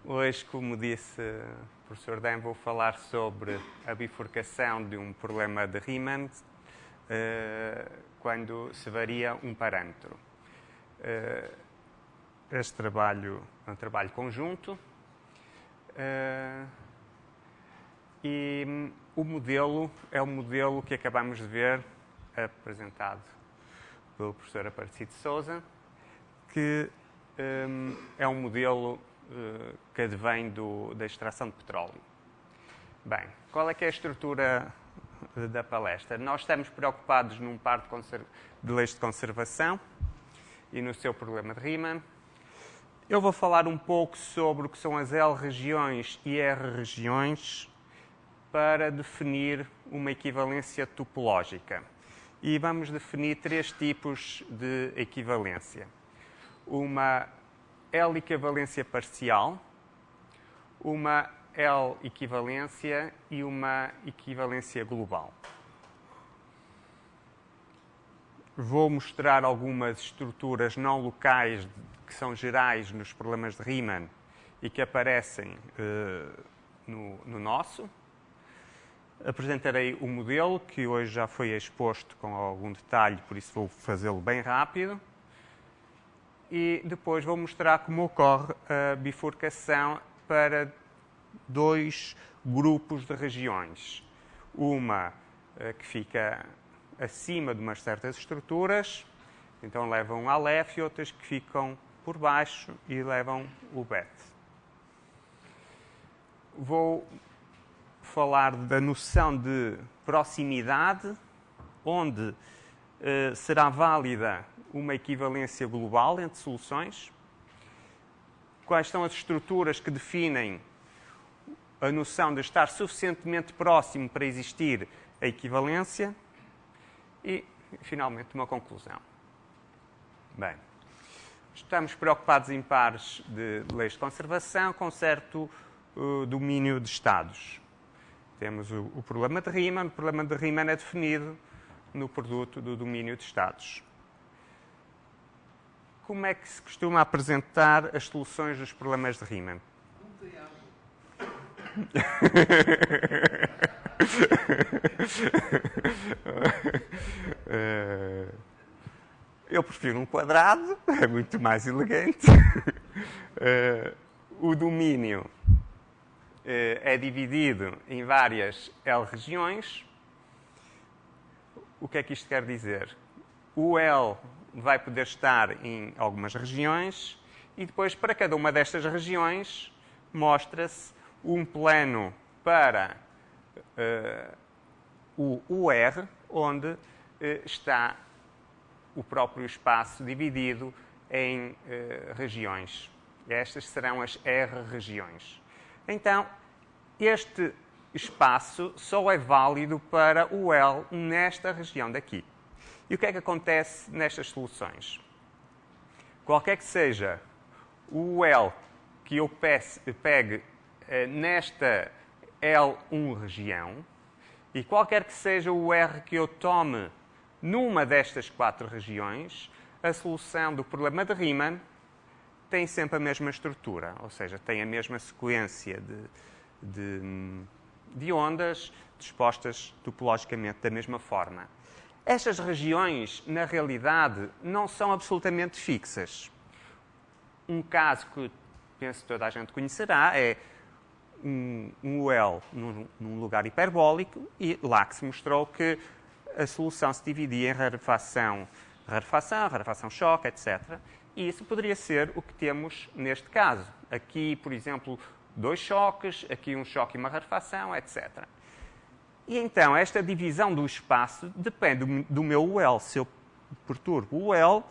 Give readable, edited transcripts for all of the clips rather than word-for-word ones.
Hoje, como disse o professor Dan, vou falar sobre a bifurcação de um problema de Riemann quando se varia um parâmetro. Este trabalho é um trabalho conjunto e o modelo é o modelo que acabamos de ver, apresentado pelo professor Aparecido Sousa, que é um modelo que advém da extração de petróleo. Bem, qual é que é a estrutura da palestra? Nós estamos preocupados num par de leis de conservação e no seu problema de Riemann. Eu vou falar um pouco sobre o que são as L-regiões e R-regiões para definir uma equivalência topológica. E vamos definir três tipos de equivalência. Uma L-equivalência parcial, uma L-equivalência e uma equivalência global. Vou mostrar algumas estruturas não locais que são gerais nos problemas de Riemann e que aparecem no nosso. Apresentarei o modelo, que hoje já foi exposto com algum detalhe, por isso vou fazê-lo bem rápido. E depois vou mostrar como ocorre a bifurcação para dois grupos de regiões. Uma que fica acima de umas certas estruturas, então levam um Aleph, e outras que ficam por baixo e levam o Bet. Vou falar da noção de proximidade, onde será válida uma equivalência global entre soluções. Quais são as estruturas que definem a noção de estar suficientemente próximo para existir a equivalência? E, finalmente, uma conclusão. Bem, estamos preocupados em pares de leis de conservação com certo domínio de estados. Temos o problema de Riemann. O problema de Riemann é definido no produto do domínio de estados. Como é que se costuma apresentar as soluções dos problemas de Riemann? Não tem água. Eu prefiro um quadrado, é muito mais elegante. O domínio é dividido em várias L-regiões. O que é que isto quer dizer? O L vai poder estar em algumas regiões e depois, para cada uma destas regiões, mostra-se um plano para o R, onde está o próprio espaço dividido em regiões. Estas serão as R-regiões. Então, este espaço só é válido para o L nesta região daqui. E o que é que acontece nestas soluções? Qualquer que seja o L que eu pegue nesta L1 região, e qualquer que seja o R que eu tome numa destas quatro regiões, a solução do problema de Riemann tem sempre a mesma estrutura, ou seja, tem a mesma sequência de ondas dispostas topologicamente da mesma forma. Estas regiões, na realidade, não são absolutamente fixas. Um caso que penso que toda a gente conhecerá é um L num lugar hiperbólico, e lá que se mostrou que a solução se dividia em rarefação, choque, etc. E isso poderia ser o que temos neste caso. Aqui, por exemplo, dois choques, aqui um choque e uma rarefação, etc. E então, esta divisão do espaço depende do meu L. Se eu perturbo o L,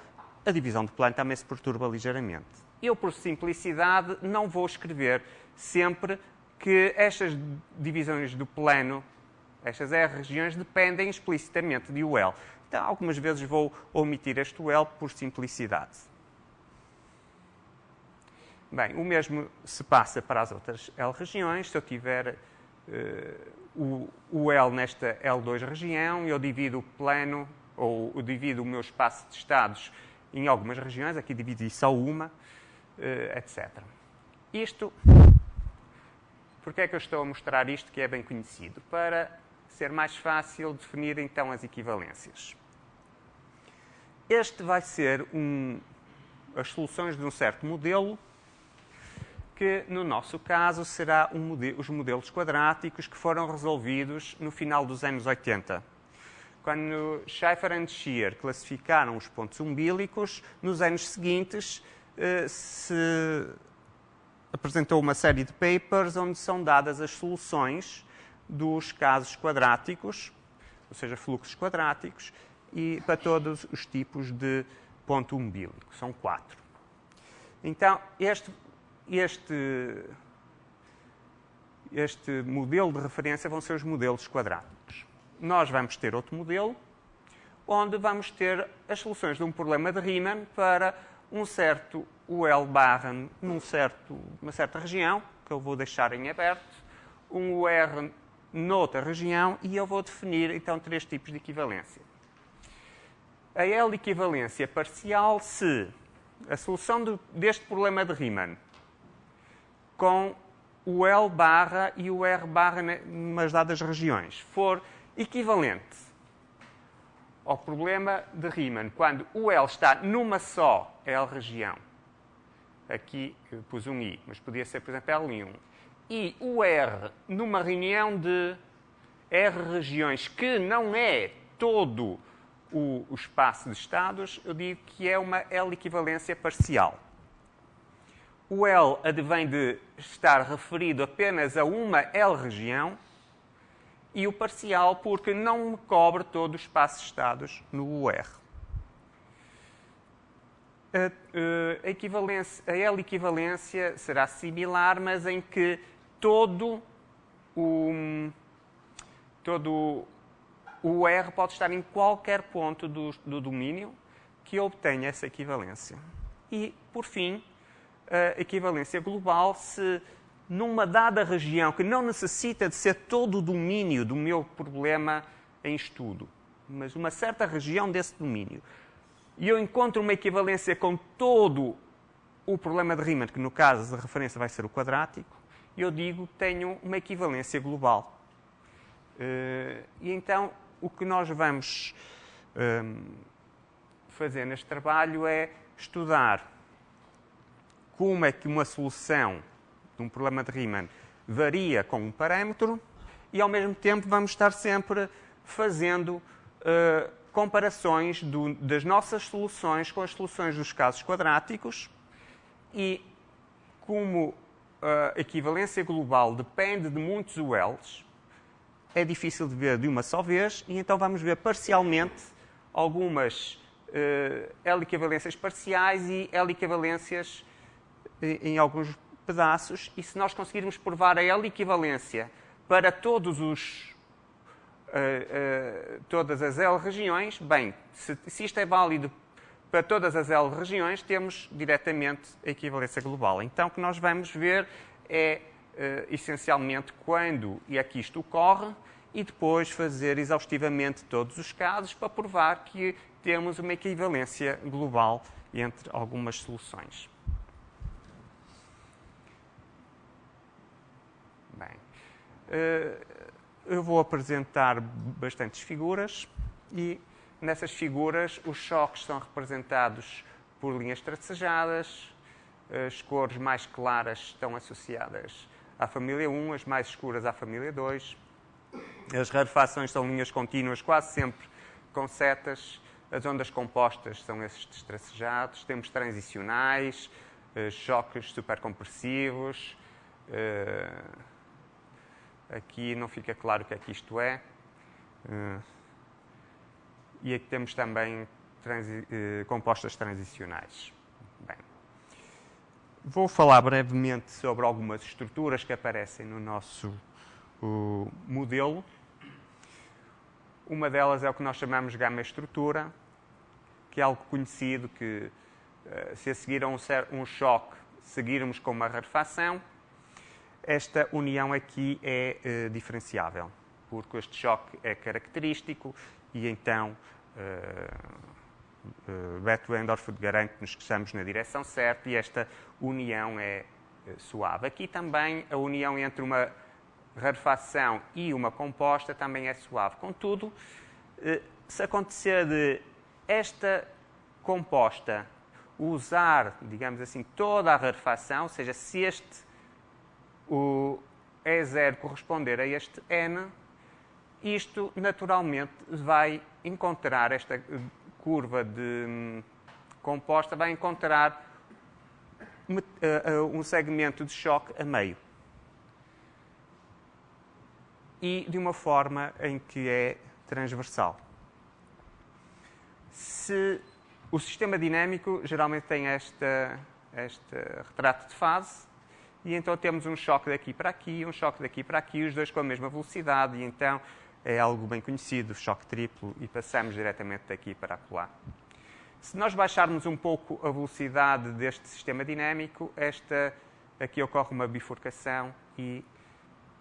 a divisão do plano também se perturba ligeiramente. Eu, por simplicidade, não vou escrever sempre que estas divisões do plano, estas R-regiões, dependem explicitamente de L. Então, algumas vezes vou omitir este L por simplicidade. Bem, o mesmo se passa para as outras L-regiões. Se eu tiver o L nesta L2 região, eu divido o plano, ou eu divido o meu espaço de estados em algumas regiões, aqui dividi só uma, etc. Isto, porque é que eu estou a mostrar isto que é bem conhecido? Para ser mais fácil definir então as equivalências. Este vai ser as soluções de um certo modelo, que no nosso caso será os modelos quadráticos que foram resolvidos no final dos anos 80. Quando Schaefer e Shear classificaram os pontos umbílicos, nos anos seguintes se apresentou uma série de papers onde são dadas as soluções dos casos quadráticos, ou seja, fluxos quadráticos, e para todos os tipos de ponto umbílico. São 4. Então, este modelo de referência vão ser os modelos quadráticos. Nós vamos ter outro modelo, onde vamos ter as soluções de um problema de Riemann para um certo UL barra numa certa região, que eu vou deixar em aberto, um UR noutra região, e eu vou definir, então, 3 tipos de equivalência. A L equivalência parcial se a solução deste problema de Riemann com o L barra e o R barra nas dadas regiões for equivalente ao problema de Riemann quando o L está numa só L região. Aqui eu pus um I, mas podia ser, por exemplo, L1. E o R numa reunião de R regiões que não é todo o espaço de estados, eu digo que é uma L equivalência parcial. O L advém de estar referido apenas a uma L região e o parcial porque não me cobre todo o espaço de estados no UR. A L equivalência será similar, mas em que todo o R pode estar em qualquer ponto do domínio que obtenha essa equivalência. E, por fim, a equivalência global se numa dada região que não necessita de ser todo o domínio do meu problema em estudo, mas uma certa região desse domínio, e eu encontro uma equivalência com todo o problema de Riemann, que no caso de referência vai ser o quadrático, eu digo que tenho uma equivalência global. E então, o que nós vamos fazer neste trabalho é estudar como é que uma solução de um problema de Riemann varia com um parâmetro e, ao mesmo tempo, vamos estar sempre fazendo comparações das nossas soluções com as soluções dos casos quadráticos e como a equivalência global depende de muitos ULs, é difícil de ver de uma só vez, e então vamos ver parcialmente algumas L equivalências parciais e L equivalências em alguns pedaços, e se nós conseguirmos provar a L equivalência para todas as L regiões, bem, se isto é válido para todas as L regiões, temos diretamente a equivalência global. Então, o que nós vamos ver é, essencialmente, quando e é que isto ocorre, e depois fazer exaustivamente todos os casos para provar que temos uma equivalência global entre algumas soluções. Bem, eu vou apresentar bastantes figuras e nessas figuras os choques são representados por linhas tracejadas, as cores mais claras estão associadas à família 1, as mais escuras à família 2. As rarefações são linhas contínuas, quase sempre com setas. As ondas compostas são estes tracejados. Temos transicionais, choques supercompressivos. Aqui não fica claro o que é que isto é. E aqui temos também compostas transicionais. Bem, vou falar brevemente sobre algumas estruturas que aparecem no nosso modelo. Uma delas é o que nós chamamos de gama-estrutura, que é algo conhecido que, se a seguir a um choque, seguirmos com uma rarefação, esta união aqui é diferenciável, porque este choque é característico e então Beto Endorf garante-nos que estamos na direção certa e esta união é suave. Aqui também a união entre uma rarefação e uma composta também é suave. Contudo, se acontecer de esta composta usar, digamos assim, toda a rarefação, ou seja, se o E0 corresponder a este N, isto naturalmente vai encontrar, esta curva de composta vai encontrar um segmento de choque a meio. E de uma forma em que é transversal. Se o sistema dinâmico geralmente tem este retrato de fase, e então temos um choque daqui para aqui, um choque daqui para aqui, os dois com a mesma velocidade, e então é algo bem conhecido, choque triplo, e passamos diretamente daqui para acolá. Se nós baixarmos um pouco a velocidade deste sistema dinâmico, aqui ocorre uma bifurcação e,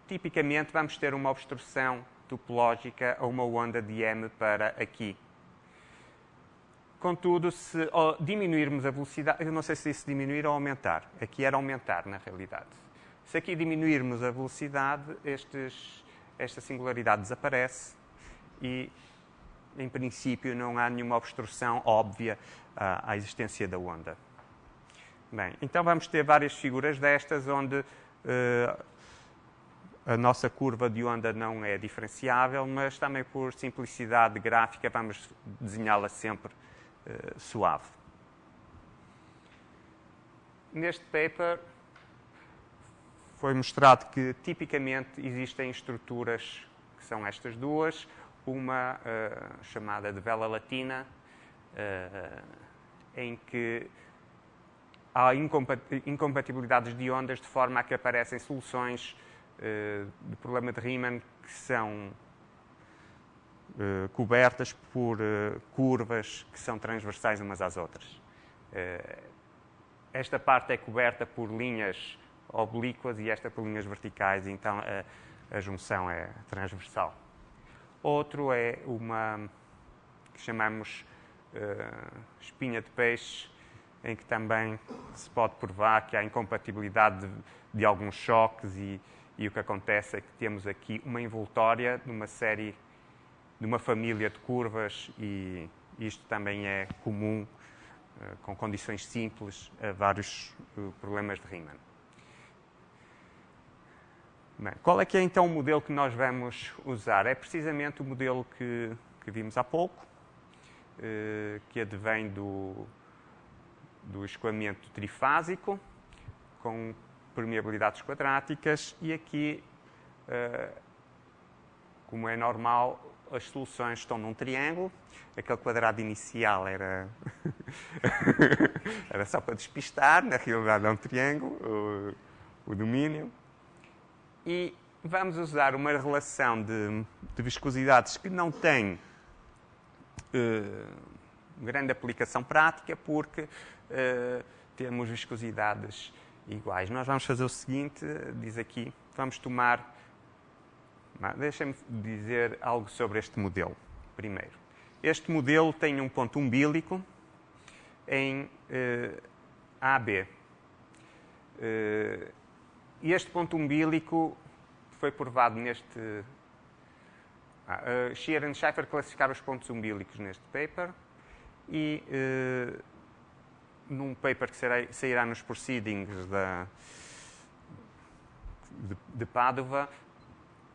tipicamente, vamos ter uma obstrução topológica ou uma onda de M para aqui. Contudo, se diminuirmos a velocidade, eu não sei se isso diminuir ou aumentar. Aqui era aumentar, na realidade. Se aqui diminuirmos a velocidade, esta singularidade desaparece e, em princípio, não há nenhuma obstrução óbvia à existência da onda. Bem, então vamos ter várias figuras destas onde a nossa curva de onda não é diferenciável, mas também por simplicidade gráfica vamos desenhá-la sempre suave. Neste paper foi mostrado que tipicamente existem estruturas que são estas duas, uma chamada de vela latina, em que há incompatibilidades de ondas de forma a que aparecem soluções do problema de Riemann que são cobertas por curvas que são transversais umas às outras. Esta parte é coberta por linhas oblíquas e esta por linhas verticais, então a junção é transversal. Outro é uma que chamamos espinha de peixe, em que também se pode provar que há incompatibilidade de alguns choques e o que acontece é que temos aqui uma envoltória de uma família de curvas e isto também é comum com condições simples a vários problemas de Riemann. Bem, qual é que é então o modelo que nós vamos usar? É precisamente o modelo que vimos há pouco, que advém do escoamento trifásico, com permeabilidades quadráticas, e aqui, como é normal, as soluções estão num triângulo. Aquele quadrado inicial era só para despistar, na realidade é um triângulo, o domínio. E vamos usar uma relação de viscosidades que não tem grande aplicação prática, porque temos viscosidades iguais. Nós vamos fazer o seguinte, diz aqui, vamos tomar... Deixem-me dizer algo sobre este modelo, primeiro. Este modelo tem um ponto umbílico em AB. E este ponto umbílico foi provado neste... Shearer e Schaffer classificaram os pontos umbílicos neste paper e num paper que sairá nos Proceedings de Padova,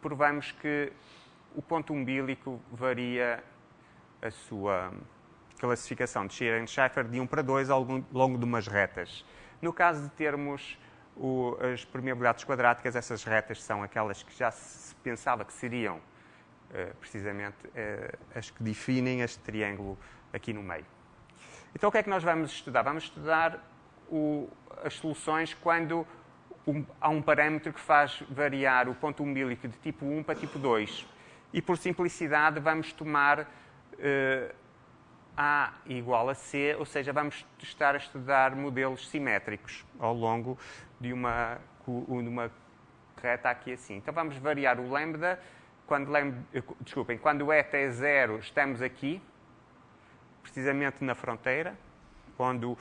provamos que o ponto umbílico varia a sua classificação de Shearer e Schaffer de 1 para 2 ao longo de umas retas. No caso de termos as permeabilidades quadráticas, essas retas são aquelas que já se pensava que seriam precisamente as que definem este triângulo aqui no meio. Então o que é que nós vamos estudar? Vamos estudar as soluções quando há um parâmetro que faz variar o ponto umbílico de tipo 1 para tipo 2. E por simplicidade vamos tomar A igual a C, ou seja, vamos estar a estudar modelos simétricos ao longo de uma reta aqui assim. Então vamos variar o lambda, quando o eta é 0 estamos aqui, precisamente na fronteira, onde o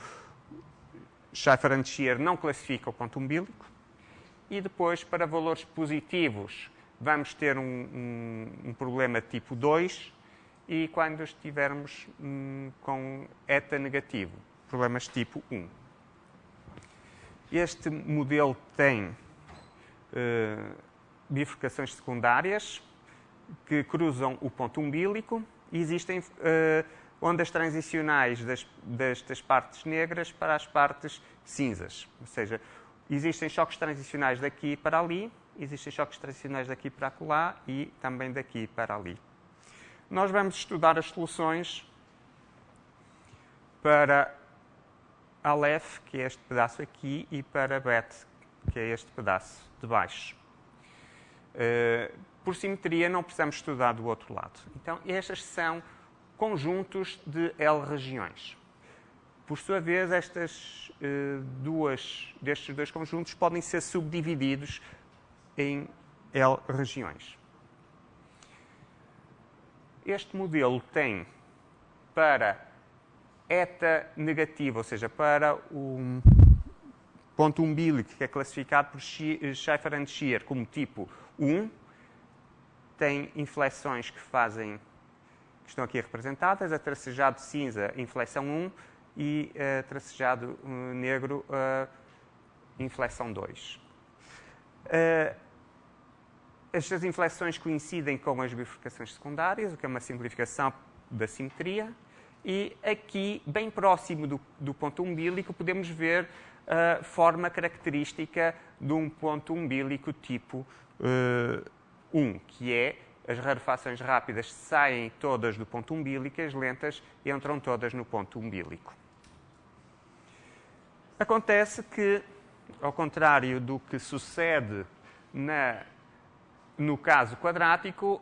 Scheifer-Shear não classifica o ponto umbilico. E depois, para valores positivos, vamos ter um problema tipo 2, e quando estivermos com eta negativo, problemas tipo 1. Este modelo tem bifurcações secundárias que cruzam o ponto umbilico e existem ondas transicionais das partes negras para as partes cinzas. Ou seja, existem choques transicionais daqui para ali, existem choques transicionais daqui para acolá e também daqui para ali. Nós vamos estudar as soluções para Aleph, que é este pedaço aqui, e para Bet, que é este pedaço de baixo. Por simetria, não precisamos estudar do outro lado. Então, estas são conjuntos de L regiões. Por sua vez, destes dois conjuntos podem ser subdivididos em L regiões. Este modelo tem para eta negativo, ou seja, para o ponto umbilico, que é classificado por Scheifer-Shear como tipo 1, tem inflexões que estão aqui representadas, a tracejado cinza, inflexão 1, e a tracejado negro, inflexão 2. Estas inflexões coincidem com as bifurcações secundárias, o que é uma simplificação da simetria. E aqui, bem próximo do ponto umbilico, podemos ver a forma característica de um ponto umbilico tipo 1, que é as rarefações rápidas saem todas do ponto umbilico e as lentas entram todas no ponto umbilico. Acontece que, ao contrário do que sucede no caso quadrático,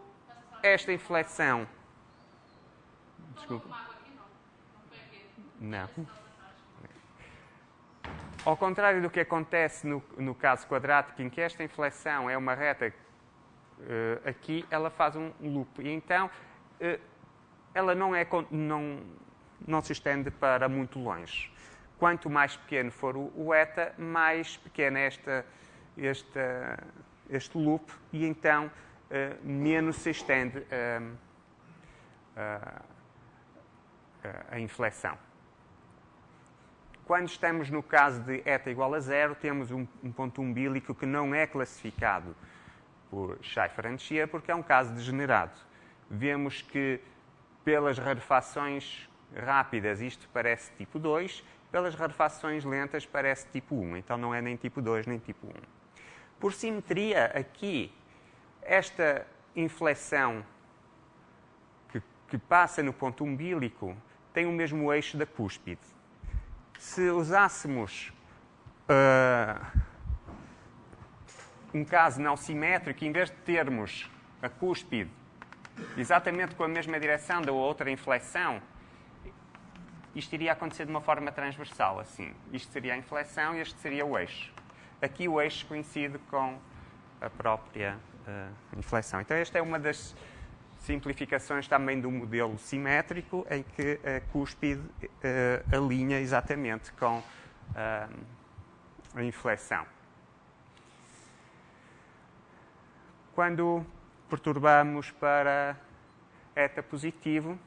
esta inflexão... Desculpa. Não. Ao contrário do que acontece no caso quadrático, em que esta inflexão é uma reta, aqui ela faz um loop. E então, ela não se estende para muito longe. Quanto mais pequeno for o eta, mais pequeno é este loop, e então menos se estende a inflexão. Quando estamos no caso de eta igual a 0, temos um ponto umbilico que não é classificado por Scheifer-Shear, porque é um caso degenerado. Vemos que pelas rarefações rápidas isto parece tipo 2, pelas rarefações lentas parece tipo 1, então não é nem tipo 2 nem tipo 1. Por simetria, aqui, esta inflexão que passa no ponto umbilico tem o mesmo eixo da cúspide. Se usássemos um caso não simétrico, em vez de termos a cúspide exatamente com a mesma direção da outra inflexão, isto iria acontecer de uma forma transversal, assim. Isto seria a inflexão e este seria o eixo. Aqui o eixo coincide com a própria inflexão. Então, esta é uma das simplificações também do modelo simétrico, em que a cúspide alinha exatamente com a inflexão. Quando perturbamos para eta positivo,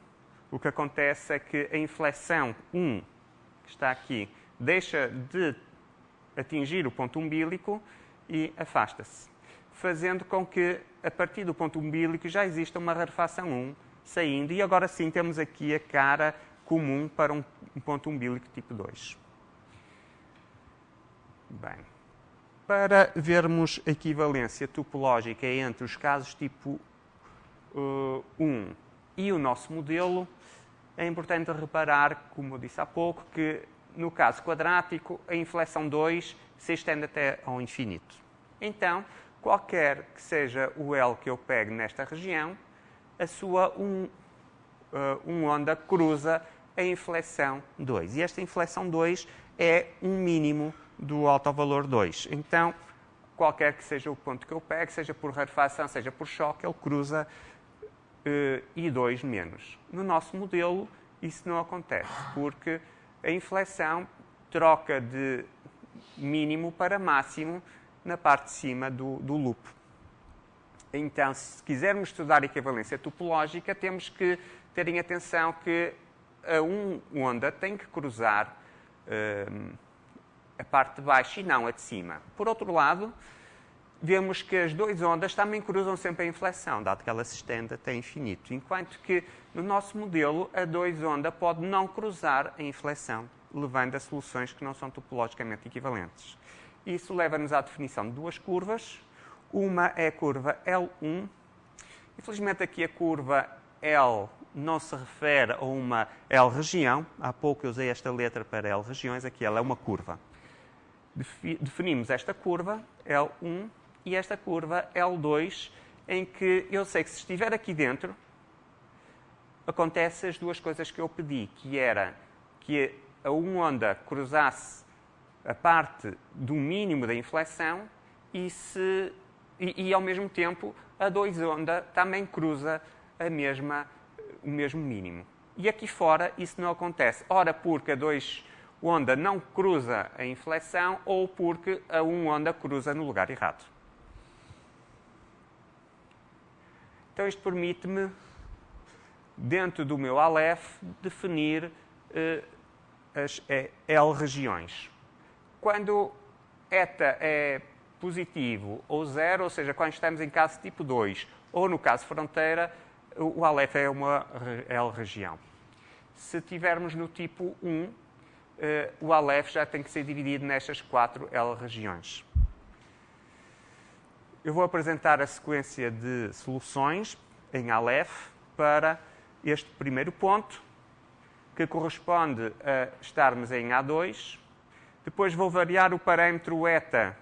o que acontece é que a inflexão 1, que está aqui, deixa de atingir o ponto umbilico e afasta-se, fazendo com que, a partir do ponto umbilico, já exista uma rarefação 1 saindo, e agora sim temos aqui a cara comum para um ponto umbilico tipo 2. Bem, para vermos a equivalência topológica entre os casos tipo 1 e o nosso modelo, é importante reparar, como eu disse há pouco, que no caso quadrático a inflexão 2 se estende até ao infinito. Então, qualquer que seja o L que eu pegue nesta região, a sua onda cruza a inflexão 2. E esta inflexão 2 é um mínimo do alto ao valor 2. Então, qualquer que seja o ponto que eu pegue, seja por rarefação, seja por choque, ele cruza I2 menos. No nosso modelo, isso não acontece, porque a inflexão troca de mínimo para máximo na parte de cima do loop. Então, se quisermos estudar equivalência topológica, temos que ter em atenção que a onda tem que cruzar a parte de baixo e não a de cima. Por outro lado, vemos que as duas ondas também cruzam sempre a inflexão, dado que ela se estende até infinito, enquanto que no nosso modelo a dois onda pode não cruzar a inflexão, levando a soluções que não são topologicamente equivalentes. Isso leva-nos à definição de duas curvas. Uma é a curva L1. Infelizmente aqui a curva L não se refere a uma L região. Há pouco eu usei esta letra para L regiões, aqui ela é uma curva. Definimos esta curva L1 e esta curva L2, em que eu sei que se estiver aqui dentro, acontecem as duas coisas que eu pedi, que era que a onda cruzasse a parte do mínimo da inflexão e ao mesmo tempo, a dois onda também cruza o mesmo mínimo. E aqui fora isso não acontece. Ora porque a dois onda não cruza a inflexão ou porque a onda cruza no lugar errado. Então isto permite-me, dentro do meu Aleph, definir as L regiões. Quando eta é positivo ou zero, ou seja, quando estamos em caso tipo 2 ou no caso fronteira, o Aleph é uma L região. Se tivermos no tipo 1, o Aleph já tem que ser dividido nestas 4 L regiões. Eu vou apresentar a sequência de soluções em Aleph para este primeiro ponto, que corresponde a estarmos em A2. Depois vou variar o parâmetro eta,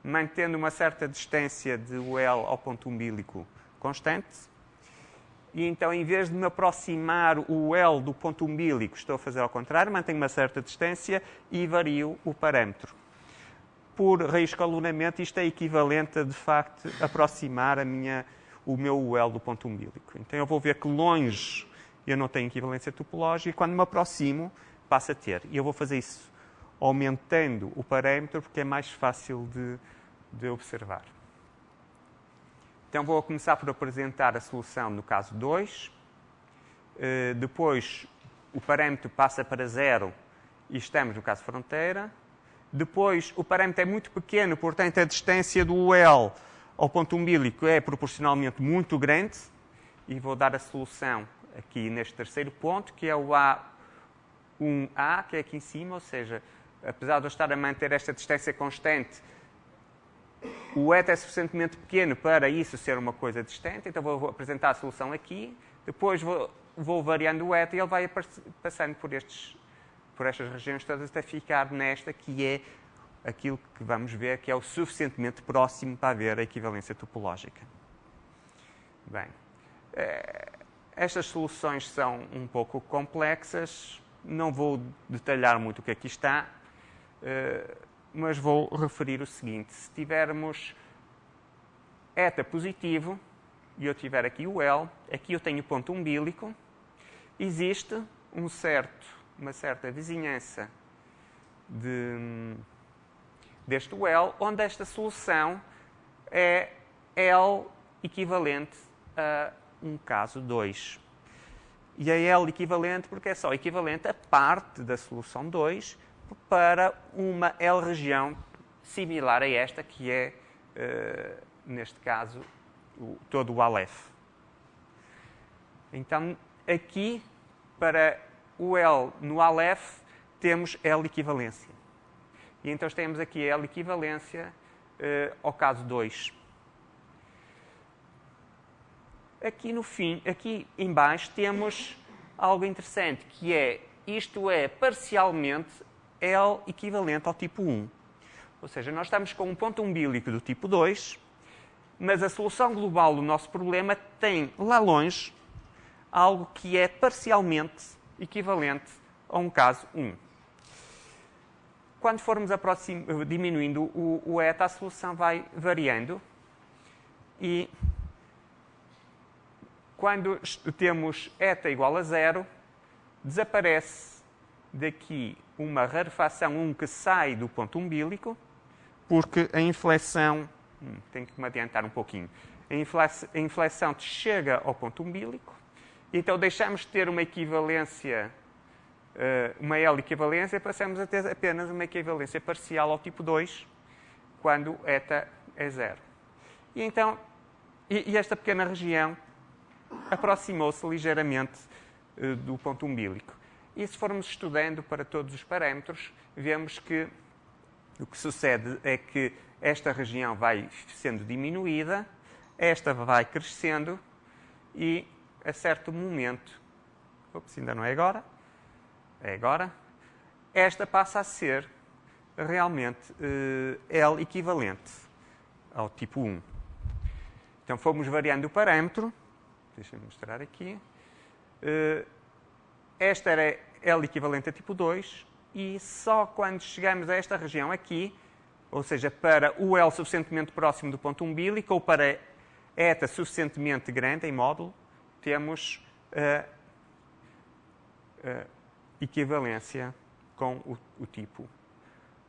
mantendo uma certa distância de L ao ponto umbilical constante. E então, em vez de me aproximar o L do ponto umbilical, estou a fazer ao contrário, mantenho uma certa distância e vario o parâmetro. Por raiz-escalonamento, isto é equivalente a, de facto, aproximar o meu L do ponto umbilical. Então, eu vou ver que longe eu não tenho equivalência topológica e quando me aproximo, passo a ter. E eu vou fazer isso aumentando o parâmetro porque é mais fácil de observar. Então, vou começar por apresentar a solução no caso 2. Depois, o parâmetro passa para 0 e estamos no caso fronteira. Depois, o parâmetro é muito pequeno, portanto, a distância do L ao ponto umbilical é proporcionalmente muito grande. E vou dar a solução aqui neste terceiro ponto, que é o A1A, que é aqui em cima, ou seja, apesar de eu estar a manter esta distância constante, o eta é suficientemente pequeno para isso ser uma coisa distante, então vou apresentar a solução aqui, depois vou variando o eta e ele vai passando por estas regiões todas até ficar nesta, que é aquilo que vamos ver que é o suficientemente próximo para haver a equivalência topológica. Bem, estas soluções são um pouco complexas, não vou detalhar muito o que aqui está, mas vou referir o seguinte. Se tivermos eta positivo e eu tiver aqui o L, aqui eu tenho o ponto umbilical, existe uma certa vizinhança deste L, onde esta solução é L equivalente a um caso 2. E é L equivalente porque é só equivalente a parte da solução 2 para uma L região similar a esta, que é, neste caso, todo o Aleph. Então, aqui, para o L no Aleph, temos L equivalência. E então temos aqui L equivalência ao caso 2. Aqui no fim, aqui em baixo, temos algo interessante, que é, isto é parcialmente L equivalente ao tipo 1. Ou seja, nós estamos com um ponto umbilical do tipo 2, mas a solução global do nosso problema tem, lá longe, algo que é parcialmente equivalente a um caso 1. Quando formos diminuindo o eta, a solução vai variando e quando temos eta igual a 0, desaparece daqui uma rarefação 1 que sai do ponto umbilico, porque a inflexão... tenho que me adiantar um pouquinho. A inflexão chega ao ponto umbilico, então deixamos de ter uma equivalência, uma L-equivalência, e passamos a ter apenas uma equivalência parcial ao tipo 2, quando eta é 0. E então, esta pequena região aproximou-se ligeiramente do ponto umbilico. E se formos estudando para todos os parâmetros, vemos que o que sucede é que esta região vai sendo diminuída, esta vai crescendo e, a certo momento, ainda não é agora, é agora, esta passa a ser realmente L equivalente ao tipo 1. Então, fomos variando o parâmetro. Deixa-me mostrar aqui. Esta era L equivalente a tipo 2 e só quando chegamos a esta região aqui, ou seja, para o L suficientemente próximo do ponto umbilico ou para eta suficientemente grande em módulo, temos equivalência com o tipo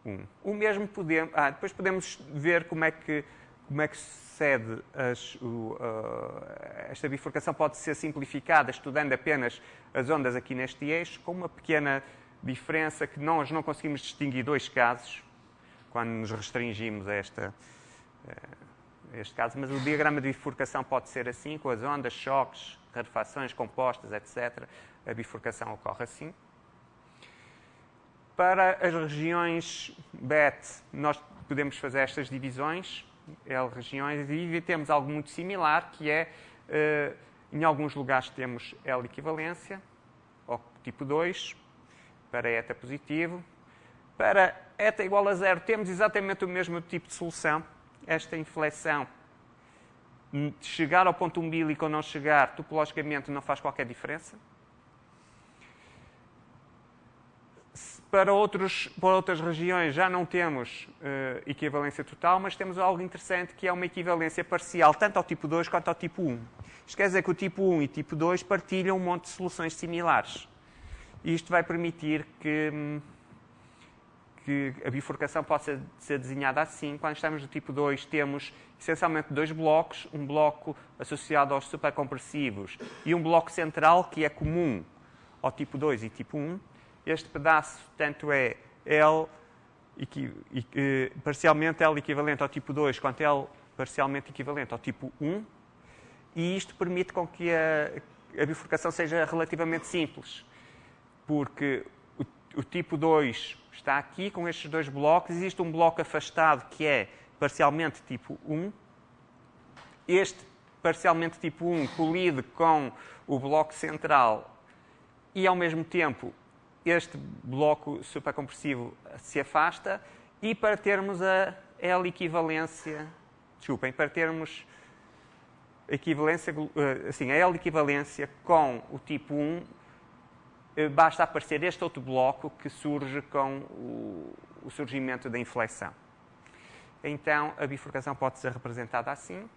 1. O mesmo podemos... depois podemos ver como é que sucede esta bifurcação. Pode ser simplificada estudando apenas as ondas aqui neste eixo, com uma pequena diferença que nós não conseguimos distinguir dois casos quando nos restringimos a este caso, mas o diagrama de bifurcação pode ser assim, com as ondas, choques, rarefações compostas, etc. A bifurcação ocorre assim. Para as regiões BET, nós podemos fazer estas divisões, L regiões, e temos algo muito similar, que é, em alguns lugares temos L equivalência, ou tipo 2, para eta positivo. Para eta igual a 0, temos exatamente o mesmo tipo de solução. Esta inflexão, chegar ao ponto umbilico ou não chegar, topologicamente não faz qualquer diferença. Para outras regiões já não temos equivalência total, mas temos algo interessante que é uma equivalência parcial, tanto ao tipo 2 quanto ao tipo 1. Isto quer dizer que o tipo 1 e o tipo 2 partilham um monte de soluções similares. E isto vai permitir que a bifurcação possa ser desenhada assim. Quando estamos no tipo 2, temos essencialmente dois blocos, um bloco associado aos supercompressivos e um bloco central que é comum ao tipo 2 e tipo 1. Este pedaço, tanto é parcialmente L equivalente ao tipo 2, quanto L parcialmente equivalente ao tipo 1. E isto permite com que a bifurcação seja relativamente simples, porque o tipo 2 está aqui com estes dois blocos. Existe um bloco afastado que é parcialmente tipo 1. Este parcialmente tipo 1 colide com o bloco central e, ao mesmo tempo, este bloco supercompressivo se afasta. E para termos a L equivalência, para termos a L equivalência com o tipo 1, basta aparecer este outro bloco que surge com o surgimento da inflexão. Então, a bifurcação pode ser representada assim.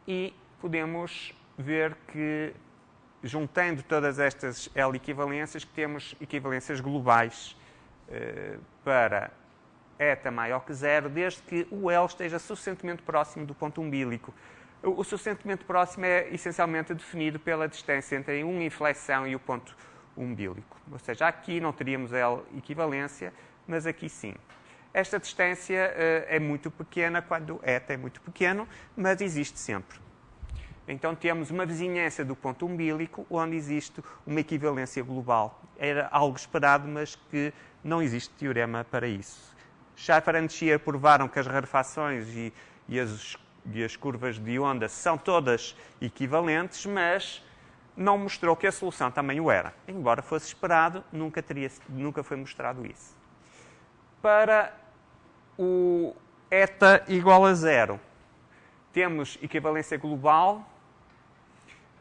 E podemos ver que, juntando todas estas L equivalências, que temos equivalências globais para eta maior que 0, desde que o L esteja suficientemente próximo do ponto umbilico. O suficientemente próximo é essencialmente definido pela distância entre uma inflexão e o ponto umbilico. Ou seja, aqui não teríamos L equivalência, mas aqui sim. Esta distância é muito pequena quando eta é muito pequeno, mas existe sempre. Então temos uma vizinhança do ponto umbilico onde existe uma equivalência global. Era algo esperado, mas que não existe teorema para isso. Schaffer e Scheer provaram que as rarefações e as curvas de onda são todas equivalentes, mas não mostrou que a solução também o era. Embora fosse esperado, nunca foi mostrado isso. Para o eta igual a 0, temos equivalência global,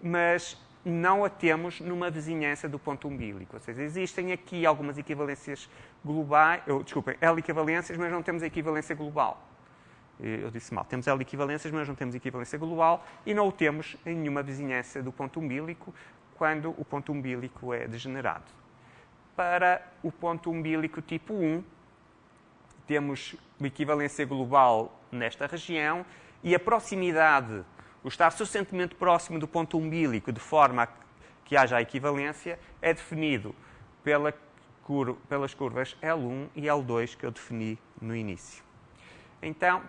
mas não a temos numa vizinhança do ponto umbilico. Ou seja, existem aqui algumas equivalências globais, L equivalências, mas não temos a equivalência global. Eu disse mal, temos L equivalências, mas não temos equivalência global e não o temos em nenhuma vizinhança do ponto umbilico. quando o ponto umbilico é degenerado. Para o ponto umbilico tipo 1, temos uma equivalência global nesta região e a proximidade, o estar suficientemente próximo do ponto umbilico de forma a que haja a equivalência, é definido pelas curvas L1 e L2 que eu defini no início. Então,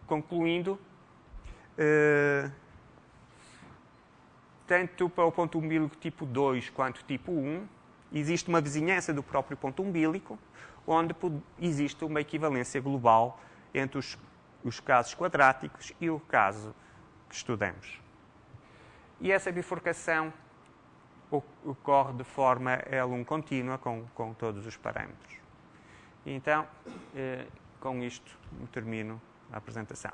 concluindo, tanto para o ponto umbilico tipo 2 quanto tipo 1, existe uma vizinhança do próprio ponto umbilico, onde existe uma equivalência global entre os casos quadráticos e o caso que estudamos. E essa bifurcação ocorre de forma L1 contínua com todos os parâmetros. Então, com isto, termino a apresentação.